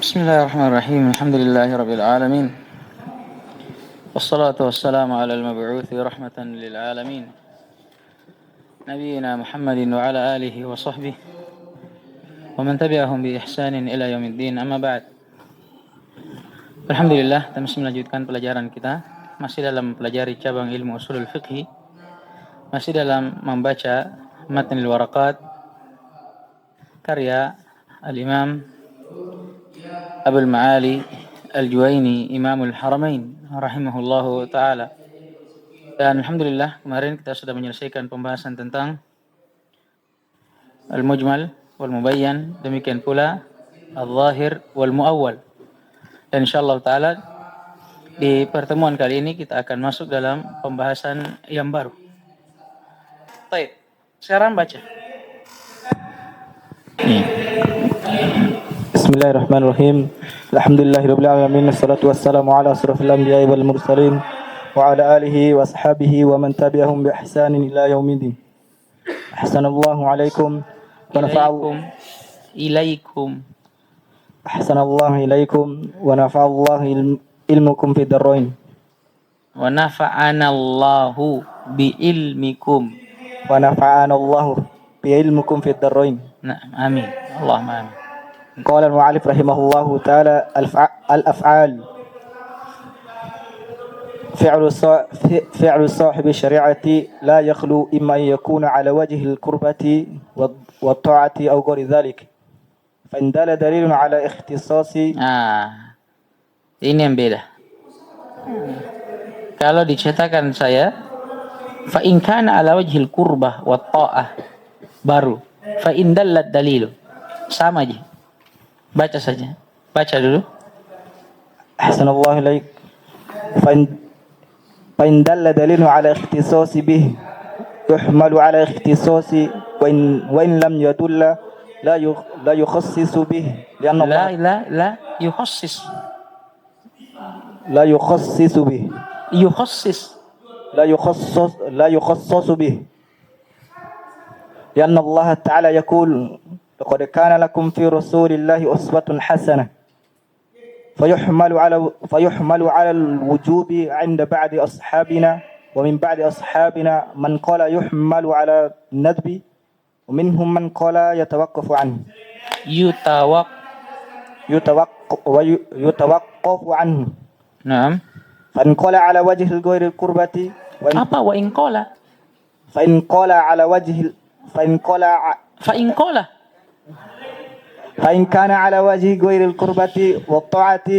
Bismillahirrahmanirrahim. Alhamdulillahirabbil alamin. Wassalatu wassalamu ala al-mab'uuthi rahmatan lil alamin. Nabiyyina Muhammadin wa ala alihi wa sahbihi wa man tabi'ahum bi ihsanin ila yaumiddin. Amma ba'd. Alhamdulillah, kita masih melanjutkan pelajaran kita. Masih dalam pelajari cabang ilmu usulul fiqh. Masih dalam membaca Matnul Waraqat karya Al-Imam Abul Ma'ali Al-Juwaini Imamul Haramain rahimahullahu ta'ala. Dan alhamdulillah kemarin kita sudah menyelesaikan pembahasan tentang Al-Mujmal wal Mubayyan, demikian pula Al-Zahir wal Muawwal. Dan insyaallah ta'ala di pertemuan kali ini kita akan masuk dalam pembahasan yang baru. Baik, sekarang baca. Bismillahirrahmanirrahim. Alhamdulillahirabbil alamin. Wassalatu wassalamu ala asrofil anbiya'i wal mursalin wa ala alihi wa sahbihi wa man tabi'ahum bi ihsanin ila yaumiddin. Ahsanallahu alaikum wa nafa'allahu Ilaikum. Ahsanallahu ilaikum wa nafa'allahu ilmukum fid darain. Wa nafa'anallahu bi ilmikum. Wa nafa'anallahu bi ilmukum fid darain. Nah, amin. Allahumma amin. قال المؤلف رحمه الله تعالى الأفعال فعل صاحب الشريعة لا يخلو إما أن يكون على وجه القربة والطاعة أو غير ذلك فإن دل دليل على اختصاص. Ini yang beda. Kalau dicetakan saya fa in kana ala wajhil qurbah wat ta'ah baru fa in dallat dalilu, sama aja. Baca saja. Baca dulu. Ahsanallahu ilaik. فإن دل دليل على اختصاص به يحمل على اختصاص وإن لم يدل لا يخصص به لأن الله لا يخصص. لا يخصص به. يخصص. لا يخصص به لأن الله تعالى يقول لقد كان لكم في رسول الله أسوة حسنة فيحمل على الوجوب عند بعض أصحابنا ومن بعض أصحابنا من قال يحمل على الندب ومنهم من قال يتوقف عنه يتوقف عنه. نعم. فإن قال على وجه غير القربة apa wa in qala? فإن قال على وجه فإن كان على وجه غير القربة والطاعة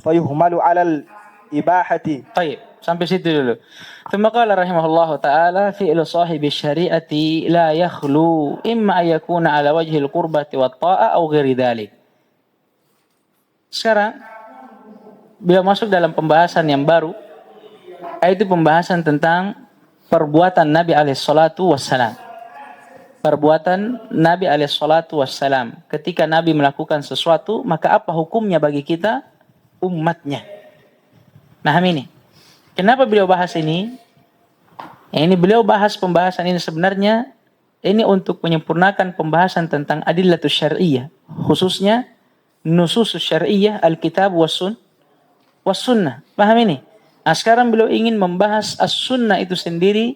فيهمل على الإباحة. طيب, sampai situ dulu. ثم قال رحمه الله تعالى فعل صاحب الشريعة لا يخلو إما أن يكون على وجه القربة والطاعة أو غير ذلك. Sekarang beliau masuk dalam pembahasan yang baru, yaitu pembahasan tentang perbuatan Nabi alaihissalatu wassalam. Perbuatan Nabi alaihissalatu wassalam. Ketika Nabi melakukan sesuatu, maka apa hukumnya bagi kita umatnya? Nah ini. Kenapa beliau bahas ini? Ini beliau bahas pembahasan ini sebenarnya ini untuk menyempurnakan pembahasan tentang adillatus syar'iyyah, khususnya nususus syar'iyyah al-kitab was sunnah. Paham ini? Nah, sekarang beliau ingin membahas as-sunnah itu sendiri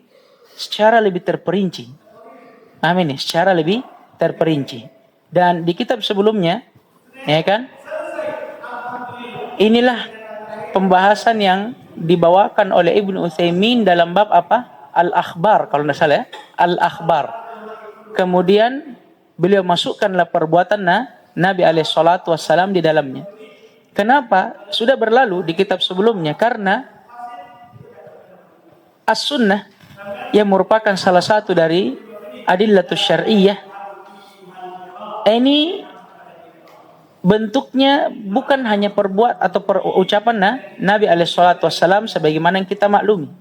secara lebih terperinci. Paham ini? Secara lebih terperinci. Dan di kitab sebelumnya, ya kan? Inilah pembahasan yang dibawakan oleh Ibnu Utsaimin dalam bab apa? Al-Akhbar, kalau tidak salah ya. Al-Akhbar. Kemudian beliau masukkanlah perbuatan Nabi alaihissalatu wassalam di dalamnya. Kenapa? Sudah berlalu di kitab sebelumnya. Karena as-sunnah yang merupakan salah satu dari adillatus syar'iyyah ini bentuknya bukan hanya perbuat atau ucapan Nabi alaihissalatu wassalam sebagaimana yang kita maklumi,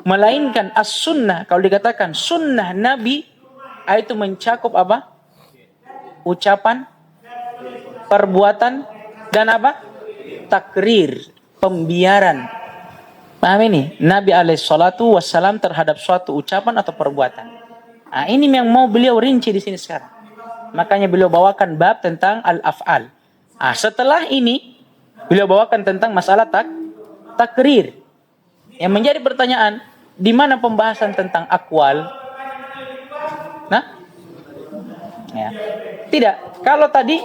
melainkan as-sunnah. Kalau dikatakan sunnah Nabi, itu mencakup apa? Ucapan, perbuatan, dan apa? Takrir, pembiaran. Paham ini? Nabi alaihissalatu wassalam terhadap suatu ucapan atau perbuatan. Nah, ini yang mau beliau rinci di sini sekarang. makanya beliau bawakan bab tentang al-af'al. Setelah ini beliau bawakan tentang masalah takrir. Yang menjadi pertanyaan, di mana pembahasan tentang akwal? Nah, ya. Tidak. Kalau tadi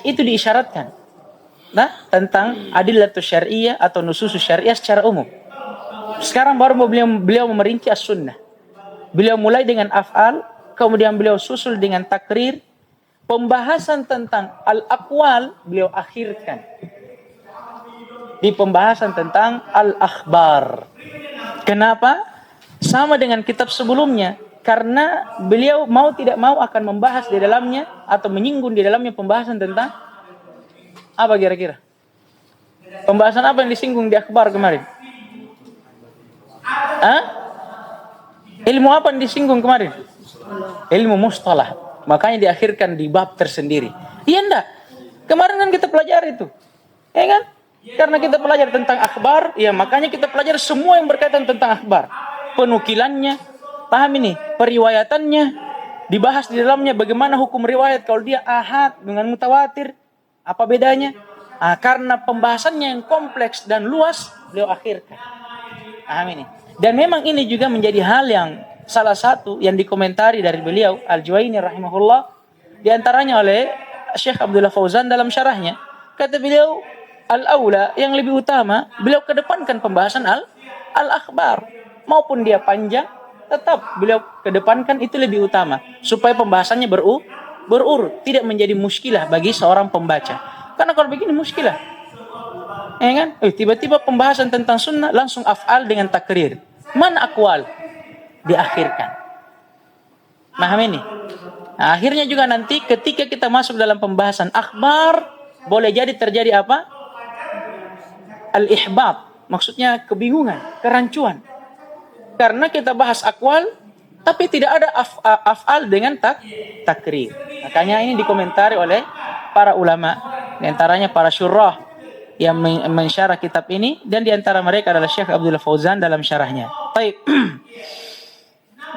itu diisyaratkan. Nah, tentang adillatus syar'iyyah atau nususus syariah secara umum. Sekarang baru beliau memerinci as-sunnah. Beliau mulai dengan af'al, kemudian beliau susul dengan takrir. Pembahasan tentang al-aqwal beliau akhirkan di pembahasan tentang al-akhbar. Kenapa? Sama dengan kitab sebelumnya. Karena beliau mau tidak mau akan membahas di dalamnya atau menyinggung di dalamnya pembahasan tentang apa kira-kira? Pembahasan apa yang disinggung di akhbar kemarin? Ilmu apa yang disinggung kemarin? Ilmu mustalah. Makanya diakhirkan di bab tersendiri. Iya enggak? Kemarin kan kita pelajari itu. Ya kan? Karena kita pelajari tentang akhbar, ya makanya kita pelajari semua yang berkaitan tentang akhbar. Penukilannya, paham ini? Periwayatannya, dibahas di dalamnya bagaimana hukum riwayat kalau dia ahad dengan mutawatir. Apa bedanya? Karena pembahasannya yang kompleks dan luas, beliau akhirkan. Paham ini? Dan memang ini juga menjadi hal yang salah satu yang dikomentari dari beliau, Al-Juwaini rahimahullah, di antaranya oleh Syekh Abdullah Fauzan dalam syarahnya. Kata beliau, al-aula yang lebih utama, beliau kedepankan pembahasan al-akhbar. Maupun dia panjang, tetap beliau kedepankan itu lebih utama. Supaya pembahasannya berurut, tidak menjadi muskilah bagi seorang pembaca. Karena kalau begini muskilah. Ya kan? Tiba-tiba pembahasan tentang sunnah langsung af'al dengan takrir. Mana akwal? Diakhirkan. Paham ini? Nah, akhirnya juga nanti ketika kita masuk dalam pembahasan akhbar, boleh jadi terjadi apa? Al-ihbab, maksudnya kebingungan, kerancuan. Karena kita bahas akwal, tapi tidak ada af'al dengan takrir. Makanya ini dikomentari oleh para ulama, di antaranya para syurrah yang mensyarah kitab ini, dan di antara mereka adalah Syekh Abdullah Fauzan dalam syarahnya. Baik.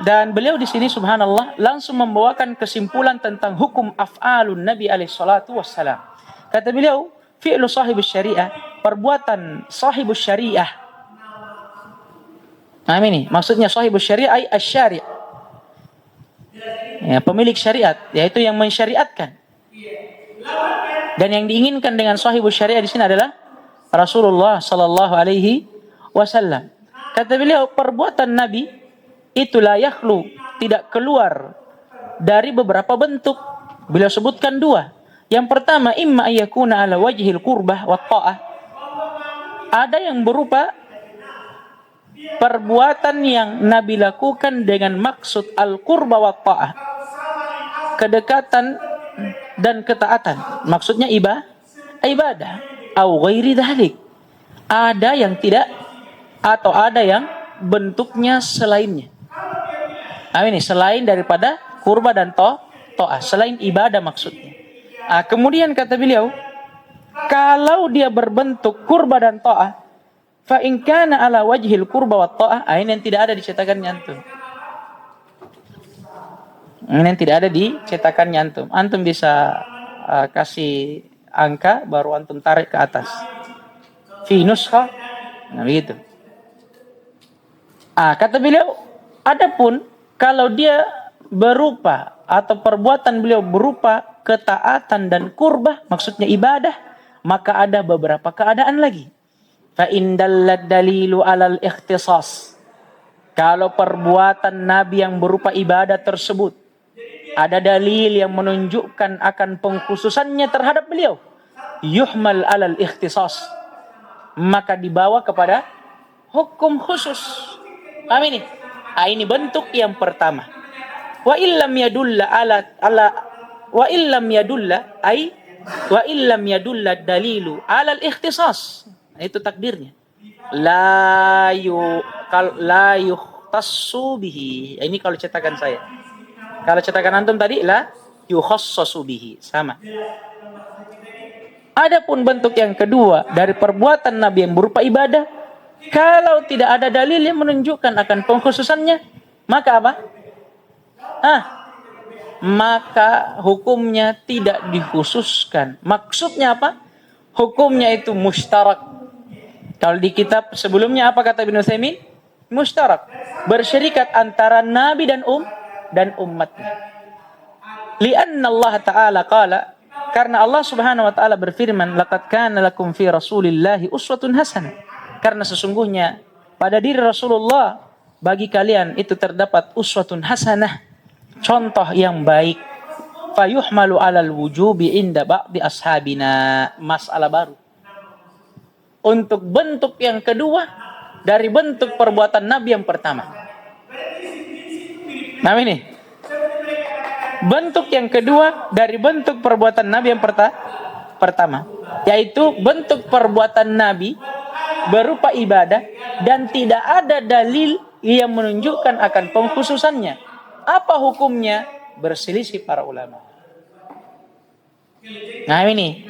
Dan beliau di sini subhanallah langsung membawakan kesimpulan tentang hukum af'alun Nabi alaihi salatu wassalam. Kata beliau, fi'lu sahibus syariah, perbuatan sahibus syariah. Nah ini maksudnya sahibus syariah ay asy-syari'. Ya, pemilik syariat, yaitu yang mensyariatkan. Dan yang diinginkan dengan sahibus syariah di sini adalah Rasulullah sallallahu alaihi wasallam. Kata beliau, perbuatan Nabi itu la yakhlu, tidak keluar dari beberapa bentuk. Beliau sebutkan dua. Yang pertama, imma ayyakuna ala wajhil qurbah wa ta'ah. Ada yang berupa perbuatan yang Nabi lakukan dengan maksud al-qurbah wa ta'ah, kedekatan dan ketaatan. Maksudnya ibadah. Au ghairi dhalik. Ada yang tidak, atau ada yang bentuknya selainnya. Ini selain daripada kurba dan to'ah, selain ibadah maksudnya. Kemudian kata beliau, kalau dia berbentuk kurba dan to'ah, fa in kana ala wajhil kurba wa to'ah, ini yang tidak ada di cetakannya antum. Ini yang tidak ada di cetakannya antum. Antum bisa kasih angka, baru antum tarik ke atas. Fi nuskha, nah begitu. Kata beliau, adapun kalau dia berupa atau perbuatan beliau berupa ketaatan dan kurbah, maksudnya ibadah, maka ada beberapa keadaan lagi. Fa in dallad dalilu 'alal ikhtisas. Kalau perbuatan Nabi yang berupa ibadah tersebut ada dalil yang menunjukkan akan pengkhususannya terhadap beliau, yuhmal 'alal ikhtisas, maka dibawa kepada hukum khusus. Paham ini? Ini bentuk yang pertama. Wa illam yadulla wa illam yadulla dalilu ala al-ikhtisas. Itu takdirnya. La yukhtassu bihi. Ini kalau cetakan saya. Kalau cetakan antum tadi la yukhassasu bihi, sama. Adapun bentuk yang kedua dari perbuatan Nabi yang berupa ibadah, kalau tidak ada dalil yang menunjukkan akan pengkhususannya, maka apa? maka hukumnya tidak dikhususkan. Maksudnya apa? Hukumnya itu mustarak. Kalau di kitab sebelumnya apa kata Ibnu Utsaimin? Mustarak, bersyirikat antara nabi dan umatnya. Lianna Allah Ta'ala qala, karena Allah Subhanahu wa taala berfirman, laqad kana lakum fi Rasulillahi uswatun hasanah. Karena sesungguhnya pada diri Rasulullah bagi kalian itu terdapat uswatun hasanah, contoh yang baik. Fayuhmalu 'alal wujubi inda ba'di ashabina. Masalah baru. Untuk bentuk yang kedua dari bentuk perbuatan Nabi yang pertama. Nah ini. Bentuk yang kedua dari bentuk perbuatan Nabi yang pertama. Yaitu bentuk perbuatan Nabi berupa ibadah dan tidak ada dalil yang menunjukkan akan pengkhususannya. Apa hukumnya? Berselisih para ulama. Nah ini.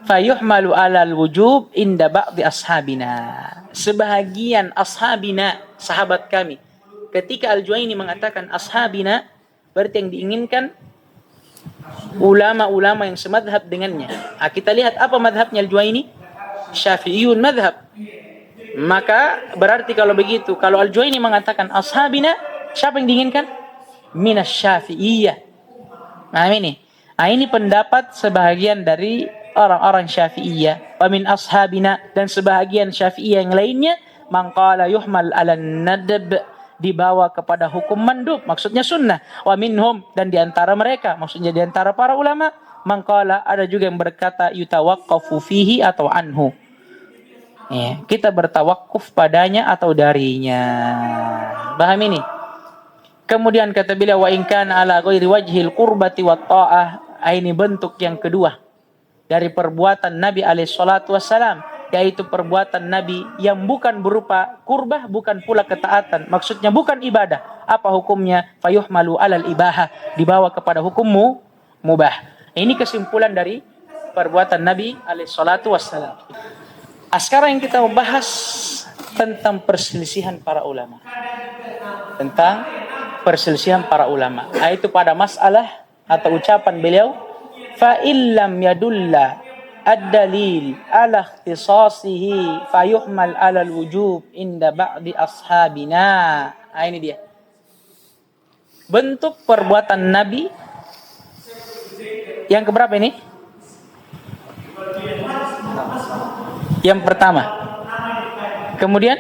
Fayuhmalu 'alal wujub inda ba'di ashabina. Sebahagian ashabina, sahabat kami. Ketika Al-Juwaini mengatakan ashabina, berarti yang diinginkan ulama-ulama yang semadhab dengannya. Kita lihat apa madhabnya Al-Juwaini? Syafi'iyun madhab. Maka berarti kalau begitu, kalau Al-Juwaini mengatakan ashabina, siapa yang diinginkan? Minas Syafi'iyah. Nah ini. Nah ini pendapat sebahagian dari orang-orang Syafi'iyah. Wa min ashabina, dan sebahagian Syafi'iyah yang lainnya, man qala yuhmal 'alan nadab, dibawa kepada hukum mandub, maksudnya sunnah. Wa minhum, dan di antara mereka, maksudnya di antara para ulama, man qala, ada juga yang berkata yutawaqqafu fihi atau anhu. Ya, kita bertawakuf padanya atau darinya. Paham ini? Kemudian kata beliau, wa in kana ala ghairi wajhil qurbati wat ta'ah. Ini bentuk yang kedua dari perbuatan Nabi alaihi salatu wassalam, yaitu perbuatan Nabi yang bukan berupa kurbah, bukan pula ketaatan. Maksudnya bukan ibadah. Apa hukumnya? Fayuhmalu 'alal ibahah, dibawa kepada hukum mubah. Ini kesimpulan dari perbuatan Nabi alaihi salatu wassalam. Sekarang yang kita membahas tentang perselisihan para ulama. Tentang perselisihan para ulama. Yaitu pada masalah atau ucapan beliau, fa illam yadulla ad-dalil ala ikhtisasihi fayuhmal 'ala al-wujub inda ba'di ashabina. Ini dia. Bentuk perbuatan Nabi yang keberapa ini? Yang pertama. Kemudian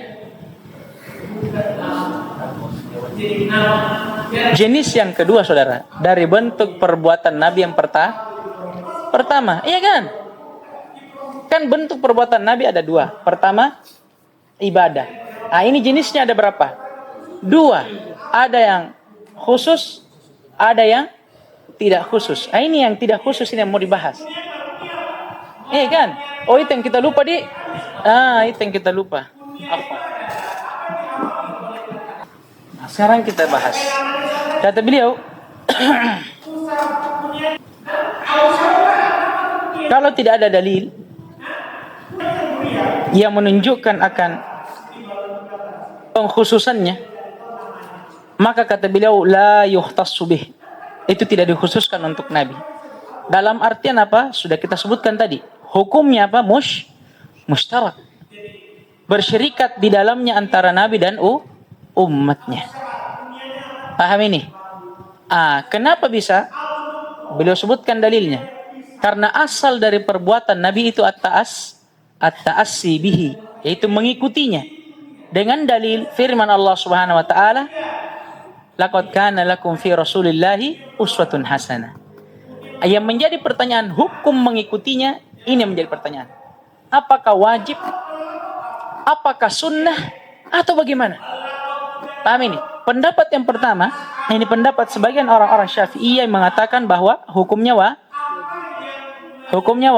jenis yang kedua, saudara, dari bentuk perbuatan Nabi yang pertama, iya kan? Kan bentuk perbuatan Nabi ada dua. Pertama, ibadah. Nah, ini jenisnya ada berapa? Dua. Ada yang khusus, ada yang tidak khusus. Nah, ini yang tidak khusus ini yang mau dibahas. Iya kan? Oh, itu yang kita lupa, Di. Itu yang kita lupa. Apa? Sekarang kita bahas. Kata beliau, kalau tidak ada dalil yang menunjukkan akan pengkhususannya, maka kata beliau la yukhtassu bih. Itu tidak dikhususkan untuk Nabi. Dalam artian apa? Sudah kita sebutkan tadi. Hukumnya apa? Mustarak. Bersyirikat di dalamnya antara Nabi dan umatnya. Paham ini? Kenapa bisa? Beliau sebutkan dalilnya. Karena asal dari perbuatan Nabi itu at-ta'assi bihi, yaitu mengikutinya. Dengan dalil firman Allah Subhanahu wa taala, laqad kana lakum fi Rasulillahi uswatun hasanah. Yang menjadi pertanyaan hukum mengikutinya, ini yang menjadi pertanyaan. Apakah wajib? Apakah sunnah? Atau bagaimana? Paham ini? Pendapat yang pertama, ini pendapat sebagian orang-orang Syafi'iyah yang mengatakan bahwa hukumnya wajib. Hukumnya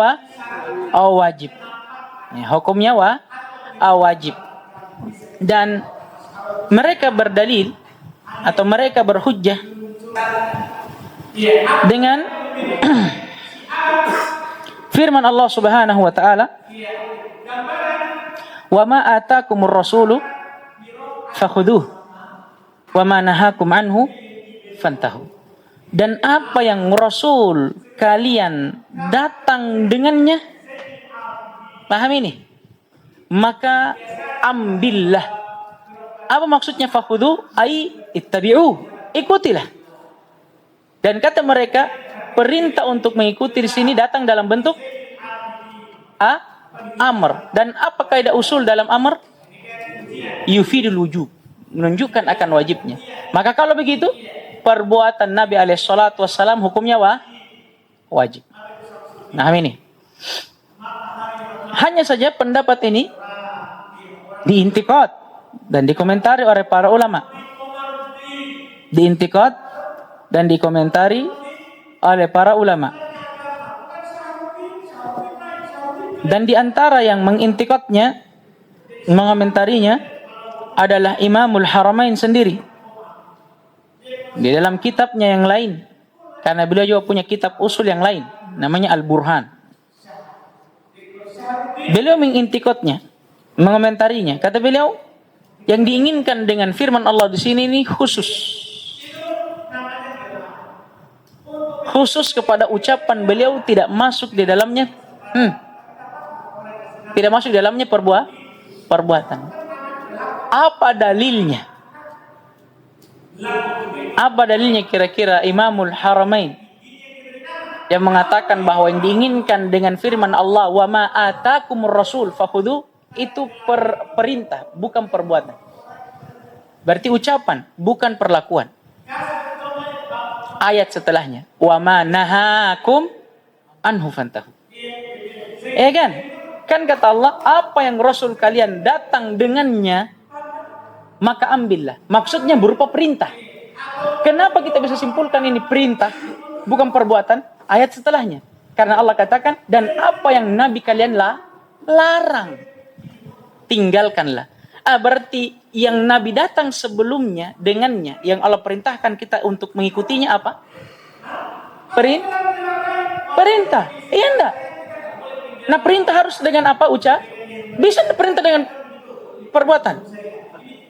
wajib. Dan mereka berdalil atau mereka berhujjah dengan firman Allah Subhanahu wa taala, "Wa ma atakumur rasulu fakhudhuh wa ma nahakum anhu fantahu." dan apa yang Rasul kalian datang dengannya, paham ini? Maka ambillah. Apa maksudnya fakhudhu? Ai ittabi'u, ikutilah. Dan kata mereka, perintah untuk mengikuti di sini datang dalam bentuk amr. Dan apa kaidah usul dalam amr? Yufidul wujub, menunjukkan akan wajibnya. Maka kalau begitu, perbuatan Nabi SAW hukumnya wajib. Nah ini. Hanya saja pendapat ini diintikad dan dikomentari oleh para ulama. Diintikad dan dikomentari oleh para ulama. Dan di antara yang mengintikadnya, mengomentarinya adalah Imamul Haramain sendiri. Di dalam kitabnya yang lain, karena beliau juga punya kitab usul yang lain, namanya Al-Burhan. Beliau mengintikadnya, mengomentarinya. Kata beliau, yang diinginkan dengan firman Allah di sini ini khusus. Khusus kepada ucapan beliau, tidak masuk di dalamnya. Tidak masuk di dalamnya perbuatan. Apa dalilnya? Apa dalilnya kira-kira Imamul Haramain yang mengatakan bahwa yang diinginkan dengan firman Allah wa ma atakumur rasul fakhudhu itu perintah, bukan perbuatan. Berarti ucapan, bukan perlakuan. Ayat setelahnya wa ma nahakum anhu fantahu. Kan? Kan kata Allah, apa yang Rasul kalian datang dengannya, maka ambillah. Maksudnya berupa perintah. Kenapa kita bisa simpulkan ini perintah, bukan perbuatan? Ayat setelahnya. Karena Allah katakan, dan apa yang Nabi kalian larang, tinggalkanlah. Berarti yang Nabi datang sebelumnya dengannya, yang Allah perintahkan kita untuk mengikutinya apa? Perintah. Iya enggak? Nah perintah harus dengan apa Bisa perintah dengan perbuatan.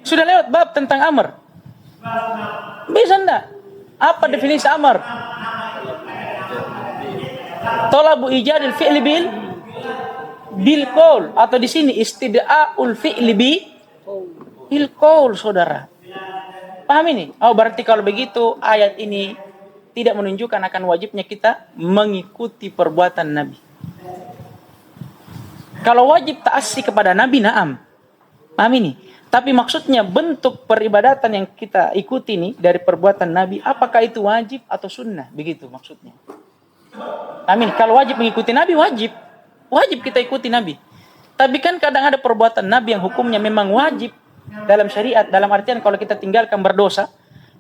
Sudah lewat bab tentang amr. Bisa enggak? Apa definisi amr? Talabu ijadil fi'li bil qaul, atau di sini istida'ul fi'li bil qaul, saudara. Paham ini? Oh, berarti kalau begitu ayat ini tidak menunjukkan akan wajibnya kita mengikuti perbuatan Nabi. Kalau wajib ta'assi kepada Nabi, na'am. Paham ini? Tapi maksudnya bentuk peribadatan yang kita ikuti ini dari perbuatan Nabi, apakah itu wajib atau sunnah? Begitu maksudnya. Amin. Kalau wajib mengikuti Nabi, wajib. Wajib kita ikuti Nabi. Tapi kan kadang ada perbuatan Nabi yang hukumnya memang wajib dalam syariat. Dalam artian kalau kita tinggalkan berdosa.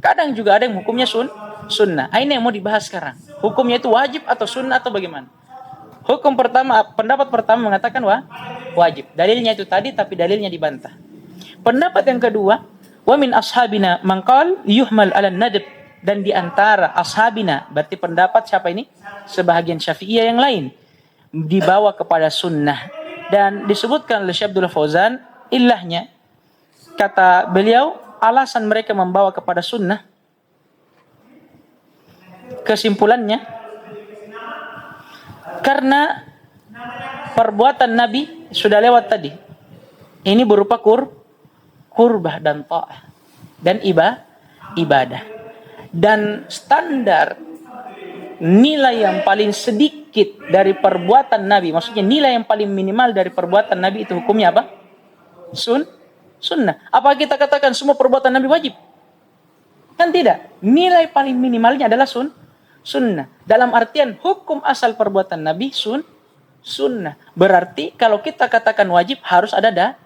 Kadang juga ada yang hukumnya sunnah. Ini yang mau dibahas sekarang. Hukumnya itu wajib atau sunnah atau bagaimana? Hukum pertama, pendapat pertama mengatakan wajib. Dalilnya itu tadi, tapi dalilnya dibantah. Pendapat yang kedua, wa min ashabina man qala yuhmal 'ala nadb, dan di antara ashabina, berarti pendapat siapa ini? Sebahagian Syafi'iyah yang lain, dibawa kepada sunnah. Dan disebutkan oleh Syekh Abdul Fauzan, ilahnya, kata beliau, alasan mereka membawa kepada sunnah, kesimpulannya, karena perbuatan Nabi sudah lewat tadi. Ini berupa kurbah dan ta'ah dan ibadah. Dan standar nilai yang paling sedikit dari perbuatan Nabi, maksudnya nilai yang paling minimal dari perbuatan Nabi itu hukumnya apa? Sunnah. Apa kita katakan semua perbuatan Nabi wajib? Kan tidak. Nilai paling minimalnya adalah sunnah. Dalam artian hukum asal perbuatan Nabi sunnah. Berarti kalau kita katakan wajib harus ada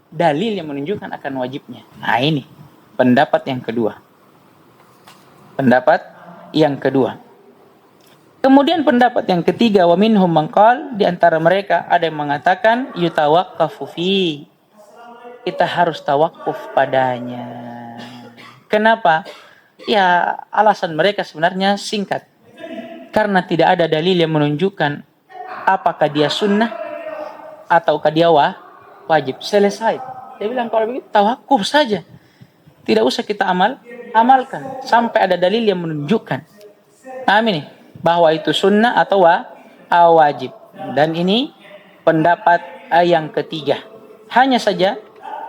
dalil yang menunjukkan akan wajibnya. Nah ini pendapat yang kedua. Kemudian pendapat yang ketiga, wa minhum man qala, di antara mereka ada yang mengatakan yutawaqqafu fi, kita harus tawakuf padanya. Kenapa? Ya, alasan mereka sebenarnya singkat. Karena tidak ada dalil yang menunjukkan apakah dia sunnah ataukah dia wajib. Selesai. Dia bilang kalau begitu tawakuf saja. Tidak usah kita amalkan sampai ada dalil yang menunjukkan. Amin nih, bahwa itu sunnah atau wajib. Dan ini pendapat yang ketiga. Hanya saja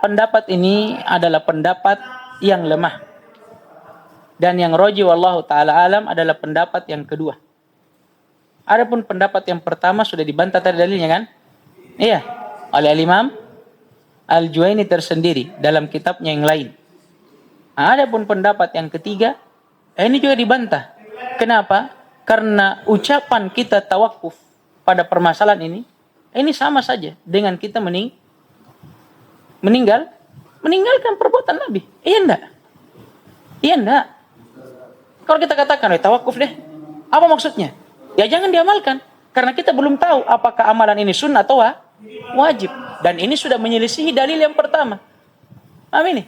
pendapat ini adalah pendapat yang lemah. Dan yang roji wallahu ta'ala alam adalah pendapat yang kedua. Adapun pendapat yang pertama sudah dibantah tadi dalilnya kan? Iya, oleh Imam Al-Juwaini tersendiri dalam kitabnya yang lain. Adapun pendapat yang ketiga, ini juga dibantah. Kenapa? Karena ucapan kita tawakuf pada permasalahan ini sama saja dengan kita meninggalkan perbuatan Nabi. Iya enggak? Iya enggak? Kalau kita katakan, tawakuf deh. Apa maksudnya? Ya jangan diamalkan. Karena kita belum tahu apakah amalan ini sunnah atau wajib. Dan ini sudah menyelisihi dalil yang pertama. Amin.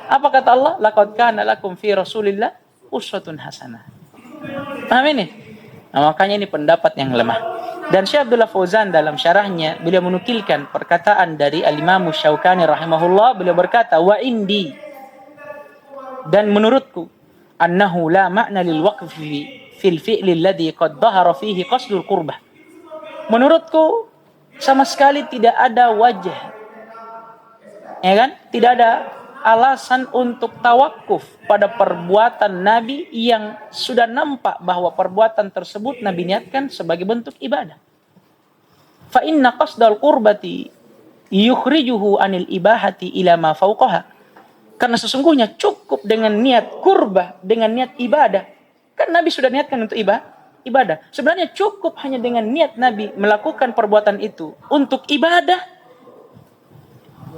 Apa kata Allah? Laqad kana lakum fi Rasulillah uswatun hasanah. Amin. Nah, makanya ini pendapat yang lemah. Dan Syekh Abdullah Fauzan dalam syarahnya, beliau menukilkan perkataan dari Al-Imam Syaukani rahimahullah. Beliau berkata, wa indi, dan menurutku, annahu la ma'na lil waqfi fil fi'li alladhi qad dhahara fihi qasdul qurbah. Menurutku sama sekali tidak ada wajah, ya kan? Tidak ada alasan untuk tawakuf pada perbuatan Nabi yang sudah nampak bahwa perbuatan tersebut Nabi niatkan sebagai bentuk ibadah. Fa inna qasdal qurbati yukhrijuhu anil ibahati ila ma fawqaha. Karena sesungguhnya cukup dengan niat kurbah, dengan niat ibadah. Kan Nabi sudah niatkan untuk ibadah. Sebenarnya cukup hanya dengan niat Nabi melakukan perbuatan itu untuk ibadah.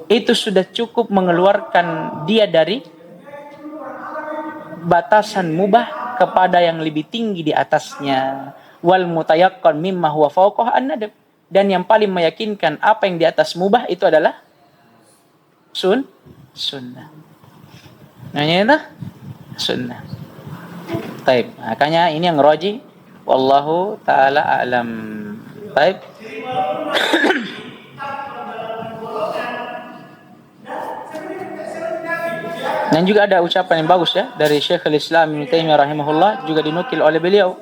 Itu sudah cukup mengeluarkan dia dari batasan mubah kepada yang lebih tinggi di atasnya. Wal mutayaqqan mimma huwa fawqaha an-nadab. Dan yang paling meyakinkan apa yang di atas mubah itu adalah sunnah. Nanya itu sunnah. Taib. Makanya ini yang roji. Wallahu ta'ala a'lam. Taib. Dan juga ada ucapan yang bagus ya dari Syekhul Islam Ibnu Taimiyah rahimahullah, juga dinukil oleh beliau.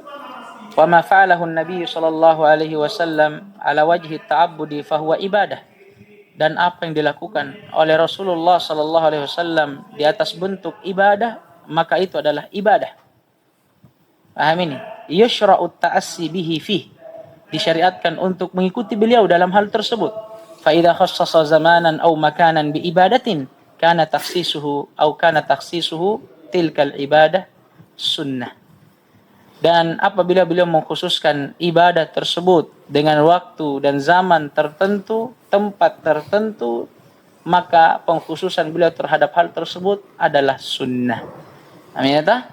Wa ma fa'alahu an-nabiy sallallahu alaihi wasallam ala wajhi ta'abbudi fa huwa ibadah. Dan apa yang dilakukan oleh Rasulullah sallallahu alaihi wasallam di atas bentuk ibadah, maka itu adalah ibadah. Paham ini? Yushra'u ta'assi bihi fih. Disyariatkan untuk mengikuti beliau dalam hal tersebut. Fa idza khassasa zamanan aw makanan bi ibadatin kana takhsisuhu tilkal ibadah sunnah. Dan apabila beliau mengkhususkan ibadah tersebut dengan waktu dan zaman tertentu, tempat tertentu, maka pengkhususan beliau terhadap hal tersebut adalah sunnah. Amin ya.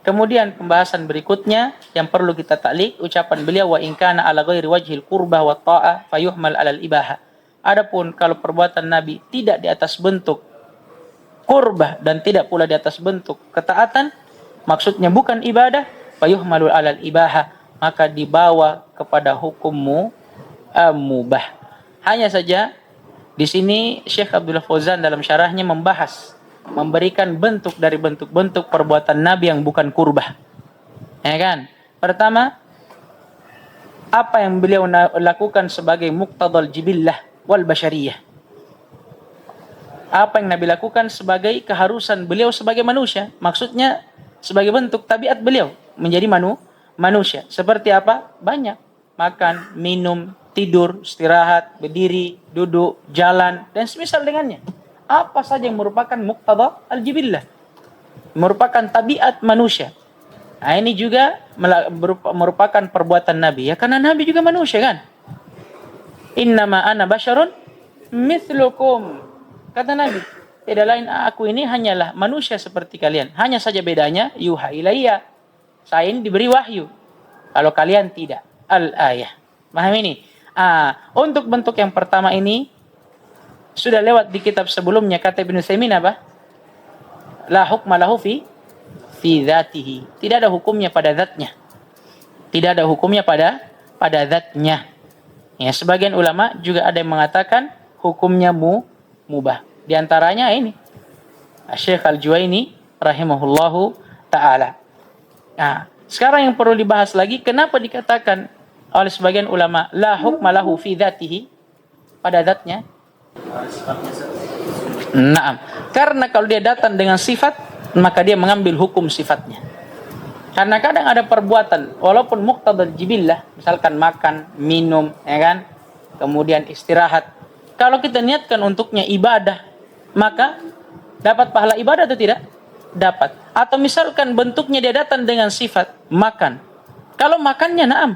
Kemudian pembahasan berikutnya yang perlu kita taklik, ucapan beliau wa in kana ala ghairi wajhil qurbah wa ta'ah fayuhmal alal ibahah. Adapun kalau perbuatan Nabi tidak di atas bentuk qurbah dan tidak pula di atas bentuk ketaatan, maksudnya bukan ibadah, fayuhmalul alal ibahah, maka dibawa kepada hukum mubah. Hanya saja di sini Syekh Abdullah Fauzan dalam syarahnya memberikan bentuk dari bentuk-bentuk perbuatan Nabi yang bukan kurbah. Ya kan? Pertama, apa yang beliau lakukan sebagai muqtadal jibillah wal basyariyah. Apa yang Nabi lakukan sebagai keharusan beliau sebagai manusia. Maksudnya sebagai bentuk tabiat beliau menjadi manusia. Seperti apa? Banyak. Makan, minum, tidur, istirahat, berdiri, duduk, jalan, dan semisal dengannya. Apa saja yang merupakan muqtada al-jibillah, merupakan tabiat manusia. Nah, ini juga merupakan perbuatan Nabi. Ya karena Nabi juga manusia kan. Innama ana basyarun mithlukum. Kata Nabi, tidak lain aku ini hanyalah manusia seperti kalian. Hanya saja bedanya yuha ilayya. Saya ini diberi wahyu. Kalau kalian tidak. Al-ayah. Paham ini? Untuk bentuk yang pertama ini sudah lewat di kitab sebelumnya, kata Ibnu Utsaimin apa? La hukma lahu fi dzatihi. Tidak ada hukumnya pada zatnya. Tidak ada hukumnya pada zatnya. Ya, sebagian ulama juga ada yang mengatakan hukumnya mubah. Di antaranya ini Syekh Al-Juwaini rahimahullahu taala. Nah, Sekarang yang perlu dibahas lagi, kenapa dikatakan oleh sebagian ulama la hukma lahu fi dzatihi, pada zatnya? Naam. Karena kalau dia datang dengan sifat, maka dia mengambil hukum sifatnya. Karena kadang ada perbuatan walaupun muqtadal jibillah, misalkan makan, minum, ya kan? Kemudian istirahat. Kalau kita niatkan untuknya ibadah, maka dapat pahala ibadah atau tidak? Dapat. Atau misalkan bentuknya dia datang dengan sifat makan. Kalau makannya naam,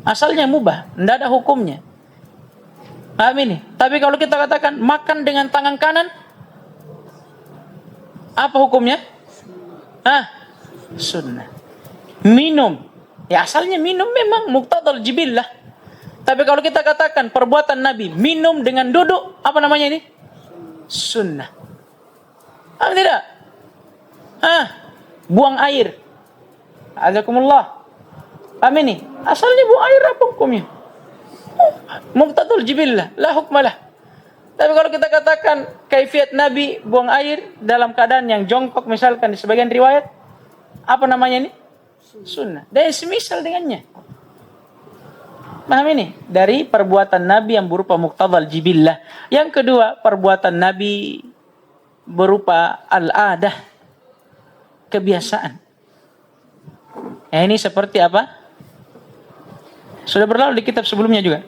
asalnya mubah, tidak ada hukumnya. Paham ini? Tapi kalau kita katakan makan dengan tangan kanan, apa hukumnya? Sunnah. Minum, ya asalnya minum memang muqtadal jibillah. Tapi kalau kita katakan perbuatan Nabi minum dengan duduk, apa namanya ini? Sunnah. Paham tidak? Buang air. Azakumullah. Paham ini? Asalnya buang air, apa hukumnya? Muqtadal jibillah, la hukmalah. Tapi kalau kita katakan kaifiat Nabi buang air dalam keadaan yang jongkok, misalkan di sebagian riwayat, apa namanya ini? Sunnah. Dan semisal dengannya. Paham ini? Dari perbuatan Nabi yang berupa muqtadal jibillah. Yang kedua, perbuatan Nabi berupa al-adah, kebiasaan. Ini seperti apa? Sudah berlalu di kitab sebelumnya juga.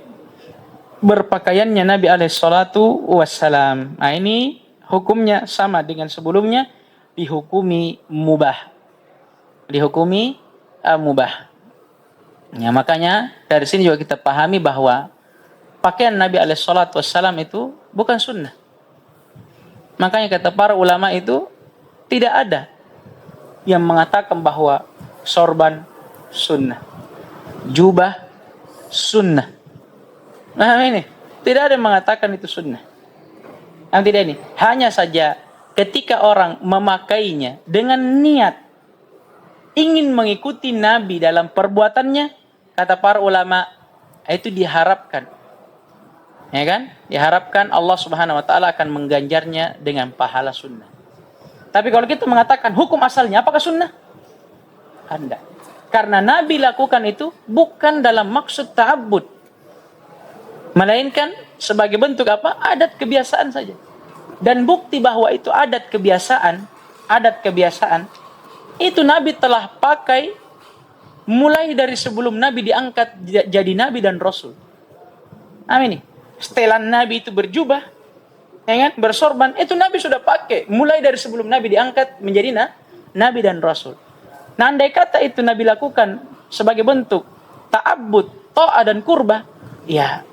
Berpakaiannya Nabi alaihissalatu wassalam. Ini hukumnya sama dengan sebelumnya, dihukumi mubah. Dihukumi mubah. Ya, makanya dari sini juga kita pahami bahwa pakaian Nabi alaihissalatu wassalam itu bukan sunnah. Makanya kata para ulama itu tidak ada yang mengatakan bahwa sorban sunnah, jubah sunnah. Nah ini tidak ada yang mengatakan itu sunnah. Yang tidak ini hanya saja ketika orang memakainya dengan niat ingin mengikuti Nabi dalam perbuatannya, kata para ulama itu diharapkan, ya kan? Diharapkan Allah Subhanahu Wa Taala akan mengganjarnya dengan pahala sunnah. Tapi kalau kita mengatakan hukum asalnya, apakah sunnah? Anda. Karena Nabi lakukan itu bukan dalam maksud ta'abbud, melainkan sebagai bentuk apa? Adat kebiasaan saja. Dan bukti bahwa itu adat kebiasaan, itu Nabi telah pakai mulai dari sebelum Nabi diangkat jadi Nabi dan Rasul. Amin. Setelan Nabi itu berjubah, ya kan? Bersorban, itu Nabi sudah pakai mulai dari sebelum Nabi diangkat menjadi Nabi dan Rasul. Nah, andai kata itu Nabi lakukan sebagai bentuk ta'abbud, ta'ah dan kurbah, ya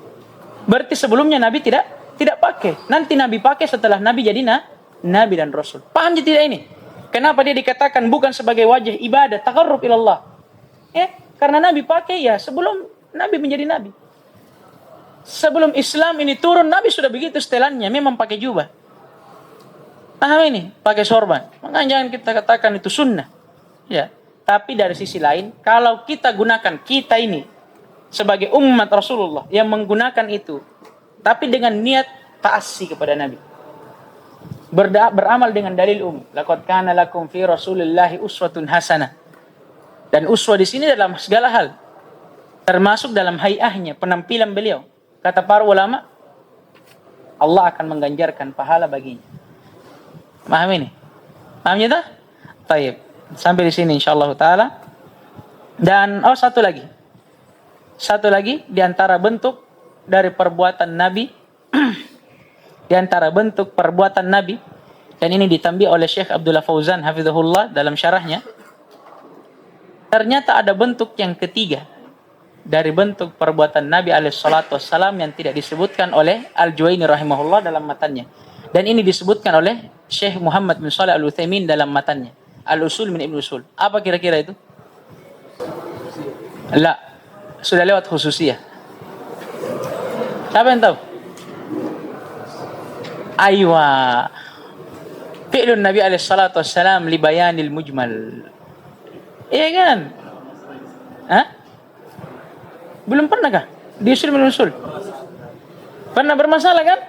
berarti sebelumnya Nabi tidak pakai. Nanti Nabi pakai setelah Nabi jadi Nabi dan Rasul. Paham tidak ini? Kenapa dia dikatakan bukan sebagai wajah ibadah, taqarrub ilallah? Karena Nabi pakai ya sebelum Nabi menjadi Nabi. Sebelum Islam ini turun, Nabi sudah begitu setelannya, memang pakai jubah. Paham ini? Pakai sorban. Makanya jangan kita katakan itu sunnah. Ya. Tapi dari sisi lain, kalau kita gunakan kita ini sebagai umat Rasulullah yang menggunakan itu, tapi dengan niat ta'assi kepada Nabi, beramal dengan dalil laqad kana lakum fi Rasulillahi uswatun hasanah. Dan uswah di sini dalam segala hal, termasuk dalam hayahnya, penampilan beliau. Kata para ulama, Allah akan mengganjarkan pahala baginya. Paham ini? Paham ya? Baik. Sampai di sini insyaallah taala. Dan satu lagi di antara bentuk dari perbuatan Nabi di antara bentuk perbuatan Nabi, dan ini ditambah oleh Syekh Abdullah Fauzan hafizahullah dalam syarahnya. Ternyata ada bentuk yang ketiga dari bentuk perbuatan Nabi alaihissalatu wassalam yang tidak disebutkan oleh Al-Juwaini rahimahullah dalam matannya. Dan ini disebutkan oleh Syekh Muhammad bin Shalih Al-Utsaimin dalam matannya, Al-Usul min Ibn Usul. Apa kira-kira itu? La, sudah lewat khususiyah. Siapa yang tahu? Aywa. Fi'lun Nabi alaihissalatu wassalam li bayanil mujmal. Iya kan? Belum pernah kah? Di usul min usul. Pernah bermasalah kan?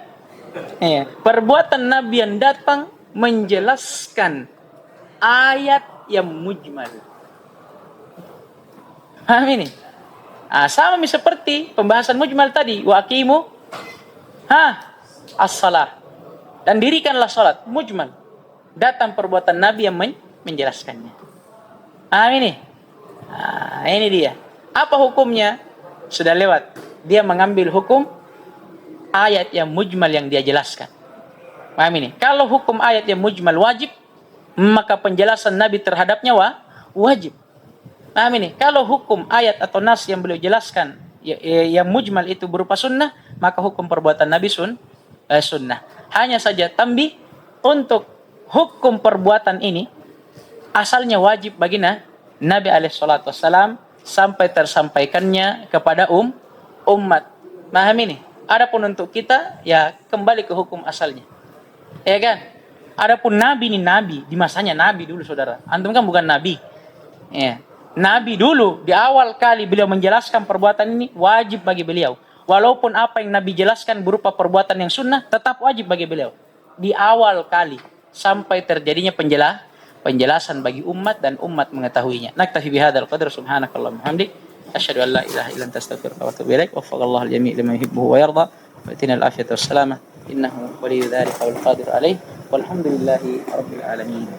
Iya. Perbuatan Nabi yang datang menjelaskan ayat yang mujmal. Paham ini? Sama seperti pembahasan mujmal tadi, wa aqimu as-salah. Dan dirikanlah salat, mujmal. Datang perbuatan Nabi yang menjelaskannya. Paham ini? Ini dia. Apa hukumnya? Sudah lewat. Dia mengambil hukum ayat yang mujmal yang dia jelaskan. Paham ini? Kalau hukum ayat yang mujmal wajib, maka penjelasan Nabi terhadapnya wajib. Paham ini? Kalau hukum ayat atau nas yang beliau jelaskan yang mujmal itu berupa sunnah, maka hukum perbuatan Nabi sunnah. Hanya saja tambih, untuk hukum perbuatan ini asalnya wajib bagi Nabi alaihissalam sampai tersampaikannya kepada umat. Paham ini? Adapun untuk kita, ya kembali ke hukum asalnya. Ya kan? Adapun Nabi ini Nabi, di masanya Nabi dulu saudara. Antum kan bukan Nabi. Ya. Nabi dulu, di awal kali beliau menjelaskan perbuatan ini, wajib bagi beliau. Walaupun apa yang Nabi jelaskan berupa perbuatan yang sunnah, tetap wajib bagi beliau. Di awal kali, sampai terjadinya penjelasan bagi umat dan umat mengetahuinya. Naktafi bihadzal qadr, subhanakallahumma hamdik, asyhadu an la ilaha illa anta astaghfiruka wa atubu ilaik. Waffaqallahu al-jami' lima yuhibbu wa yarda. Wa atina al-afiyata was-salamah. Innahu waliyyu dzalika wal qadir alaih. Walhamdulillahi rabbil alamin.